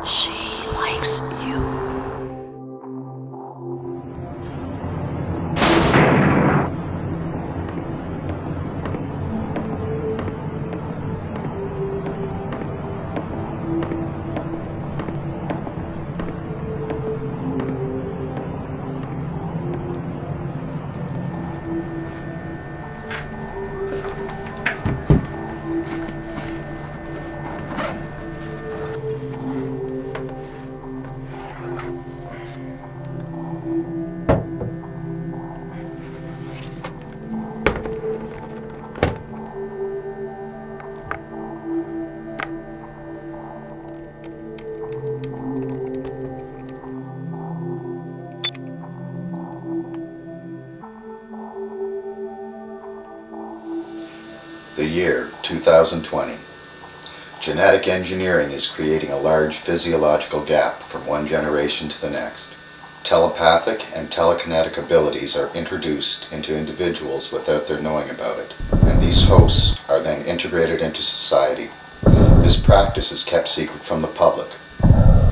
She likes you. The year 2020. Genetic engineering is creating a large physiological gap from one generation to the next. Telepathic and telekinetic abilities are introduced into individuals without their knowing about it, and these hosts are then integrated into society. This practice is kept secret from the public.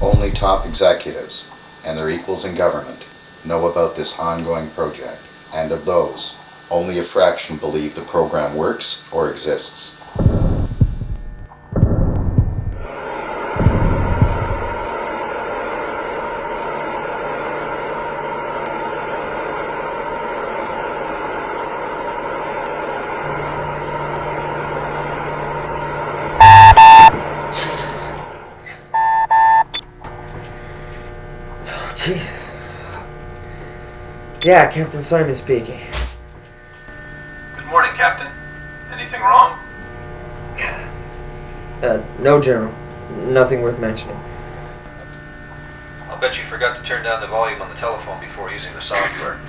Only top executives and their equals in government know about this ongoing project, and of those, only a fraction believe the program works or exists. Jesus. Yeah, Captain Simon speaking. Good morning, Captain. Anything wrong? No, General. Nothing worth mentioning. I'll bet you forgot to turn down the volume on the telephone before using the software.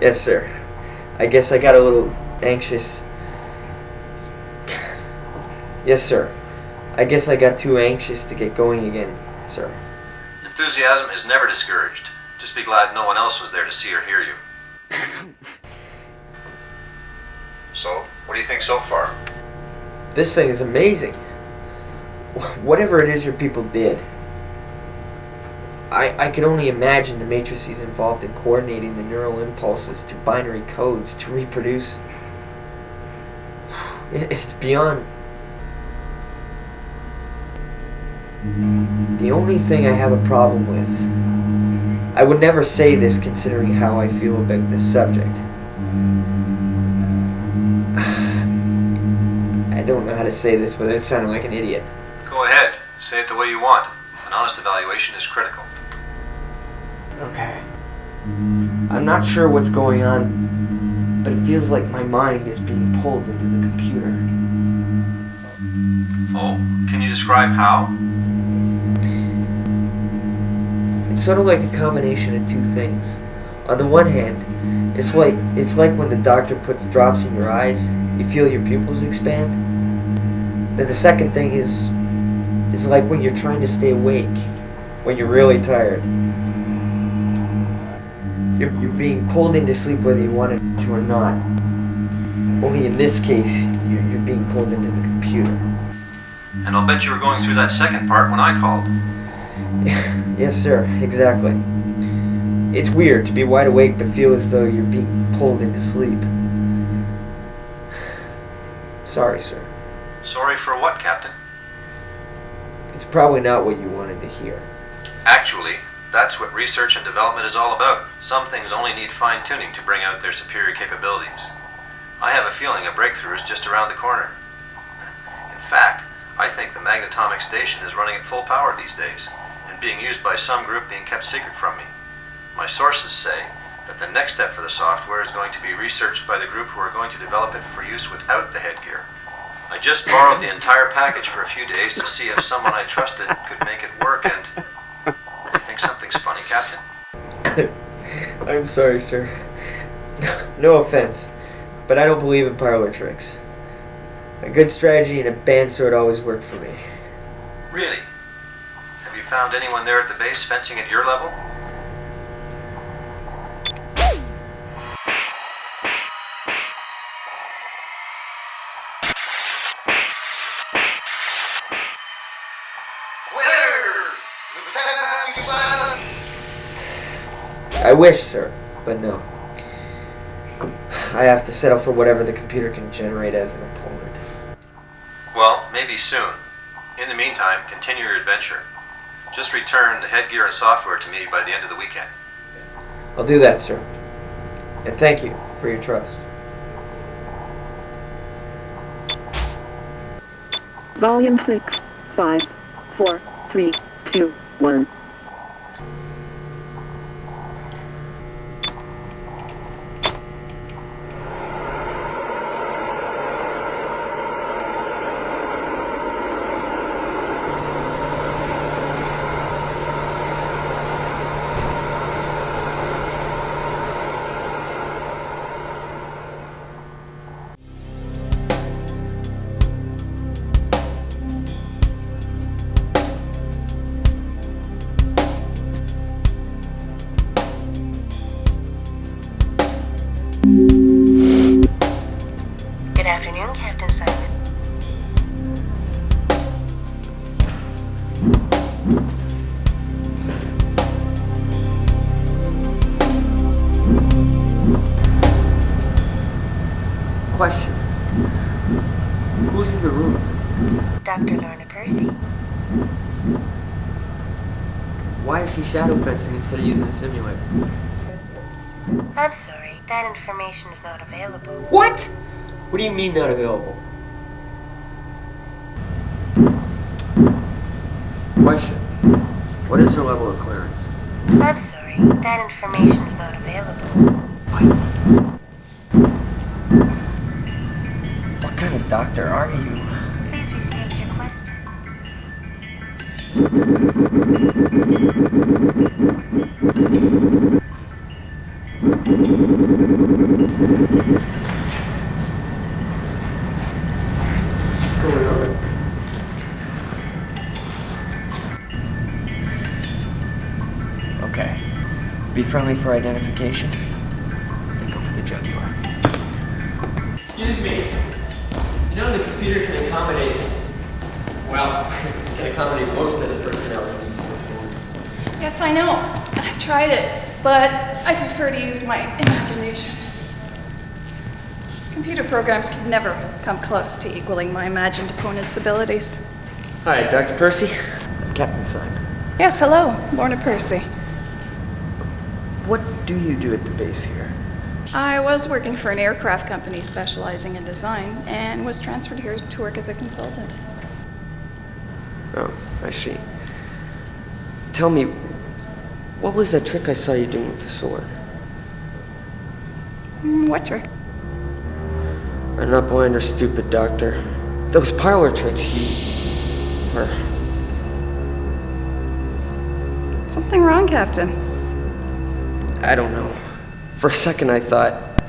Yes, sir. I guess I got a little anxious. Yes, sir. I guess I got too anxious to get going again, sir. Enthusiasm is never discouraged. Just be glad no one else was there to see or hear you. So, what do you think so far? This thing is amazing. Whatever it is your people did. I can only imagine the matrices involved in coordinating the neural impulses to binary codes to reproduce. It's beyond. The only thing I have a problem with, I would never say this considering how I feel about this subject. I don't know how to say this without sounding like an idiot. Go ahead. Say it the way you want. An honest evaluation is critical. Okay. I'm not sure what's going on, but it feels like my mind is being pulled into the computer. Oh, can you describe how? It's sort of like a combination of two things. On the one hand, it's like when the doctor puts drops in your eyes, you feel your pupils expand. Then the second thing is like when you're trying to stay awake, when you're really tired. You're being pulled into sleep whether you want it to or not. Only in this case, you're being pulled into the computer. And I'll bet you were going through that second part when I called. Yes, sir, exactly. It's weird to be wide awake but feel as though you're being pulled into sleep. Sorry, sir. Sorry for what, Captain? It's probably not what you wanted to hear. Actually, that's what research and development is all about. Some things only need fine-tuning to bring out their superior capabilities. I have a feeling a breakthrough is just around the corner. In fact, I think the magnetomic station is running at full power these days, and being used by some group being kept secret from me. My sources say that the next step for the software is going to be researched by the group who are going to develop it for use without the headgear. I just borrowed the entire package for a few days to see if someone I trusted could make it work, and you think something's funny, Captain? I'm sorry, sir. No offense, but I don't believe in parlor tricks. A good strategy and a bandsword always work for me. Really? Have you found anyone there at the base fencing at your level? I wish, sir, but no. I have to settle for whatever the computer can generate as an opponent. Well, maybe soon. In the meantime, continue your adventure. Just return the headgear and software to me by the end of the weekend. I'll do that, sir. And thank you for your trust. Volume 6, 5, 4, 3, 2, 1. Good afternoon, Captain Simon. Question. Who's in the room? Dr. Lorna Percy. Why is she shadow fencing instead of using a simulator? I'm sorry, that information is not available. What? What do you mean not available? Question. What is her level of clearance? I'm sorry, that information is not available. What kind of doctor are you? Please restate your question. What's going on? Okay. Be friendly for identification, then go for the jugular. Excuse me. You know the computer can accommodate, well, can accommodate most of the personnel's needs for performance. Yes, I know. I've tried it, but I prefer to use my imagination. Computer programs can never come close to equaling my imagined opponent's abilities. Hi, Dr. Percy. I'm Captain Simon. Yes, hello, Lorna Percy. What do you do at the base here? I was working for an aircraft company specializing in design and was transferred here to work as a consultant. Oh, I see. Tell me, what was that trick I saw you doing with the sword? What trick? I'm not blind or stupid, Doctor. Those parlor tricks you were... Something wrong, Captain? I don't know. For a second I thought...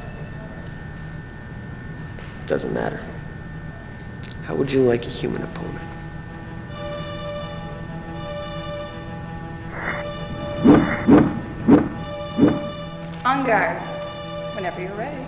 Doesn't matter. How would you like a human opponent? On guard, whenever you're ready.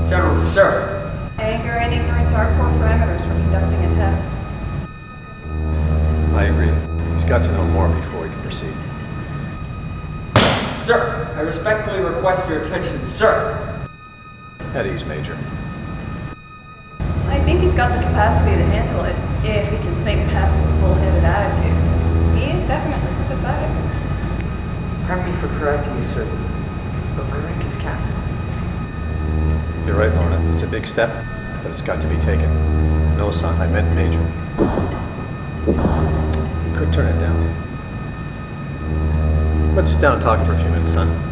General, sir. Anger and ignorance are poor parameters for conducting a test. I agree. He's got to know more before he can proceed. Sir, I respectfully request your attention, sir. At ease, Major. I think he's got the capacity to handle it, if he can think past his bullheaded attitude. He is definitely sympathetic. Pardon me for correcting you, sir, but my rank is captain. You're right, Lorna. It's a big step, but it's got to be taken. No, son, I meant Major. You could turn it down. Let's sit down and talk for a few minutes, son.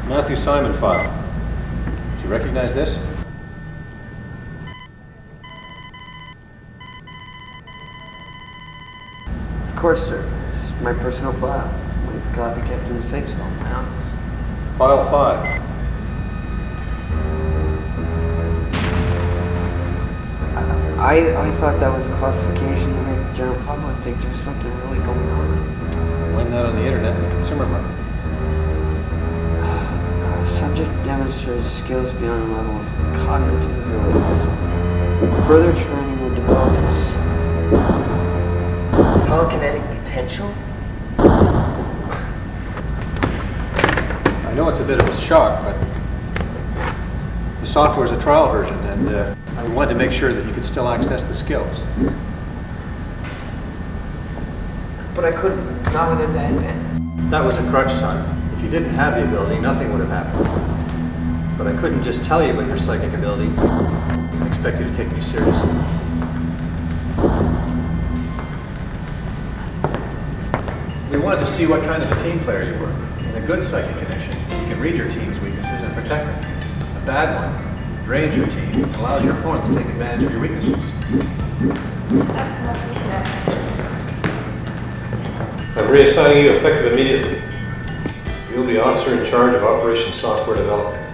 Matthew Simon file. Do you recognize this? Of course, sir. It's my personal file. With a copy kept in the safe cell in my office. File 5. I thought that was a classification to make the general public think there was something really going on. Blame that on the internet and the consumer market. Subject demonstrates skills beyond the level of cognitive abilities. Further training would develop his telekinetic potential? I know it's a bit of a shock, but the software is a trial version, and I wanted to make sure that you could still access the skills. But I couldn't, not without the headband. That was a crutch, son. If you didn't have the ability, nothing would have happened. But I couldn't just tell you about your psychic ability and expect you to take me seriously. We wanted to see what kind of a team player you were. In a good psychic connection, you can read your team's weaknesses and protect them. A bad one drains your team and allows your opponent to take advantage of your weaknesses. That's not feedback. I'm reassigning you effective immediately. You'll be officer in charge of Operation Software Development.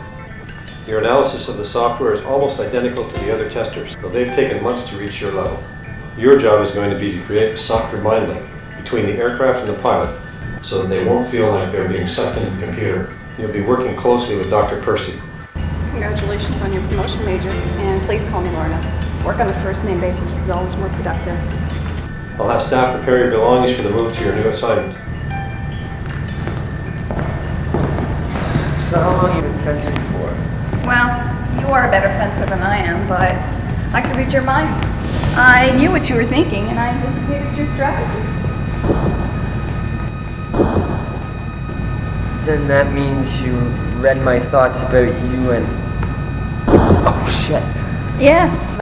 Your analysis of the software is almost identical to the other testers, though they've taken months to reach your level. Your job is going to be to create a software mind link between the aircraft and the pilot, so that they won't feel like they're being sucked into the computer. You'll be working closely with Dr. Percy. Congratulations on your promotion, Major. And please call me Lorna. Work on a first-name basis is always more productive. I'll have staff prepare your belongings for the move to your new assignment. So how long have you been fencing for? Well, you are a better fencer than I am, but I could read your mind. I knew what you were thinking, and I anticipated your strategies. Then that means you read my thoughts about you and... Oh, shit. Yes.